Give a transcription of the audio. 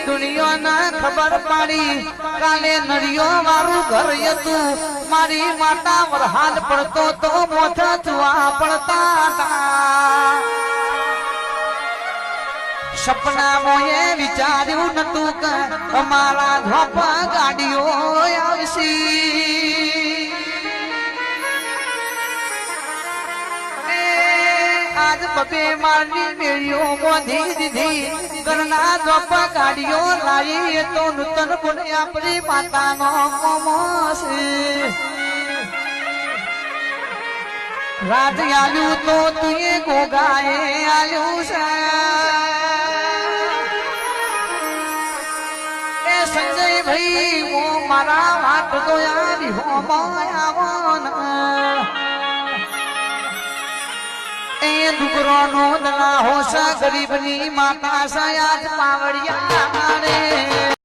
દુનિયા ના ખબર પાડી કાલે નરિયો મારું ઘર હતું મારી માતા વરહાદ પડતો તો મોઢા ચુવા પડતા સપના મોએ વિચાર્યું નતું કે અમારા ધોપા ગાડીઓ આવશે આજ બબે મારી મેળીઓ મોધી દીધી ઘરના ધોપા ગાડીઓ લાવી તો નૂતન ગુણ આપણી માતાનો કોમો છે રાજ આલ્યું તો તુએ ગોગાએ આલ્યું છે સંજય ભાઈ હું મારા વાત દોયારી હો માયાવન એ દુકરો નો દલા હોશ ગરીબની માતા સયાજ પાવડિયા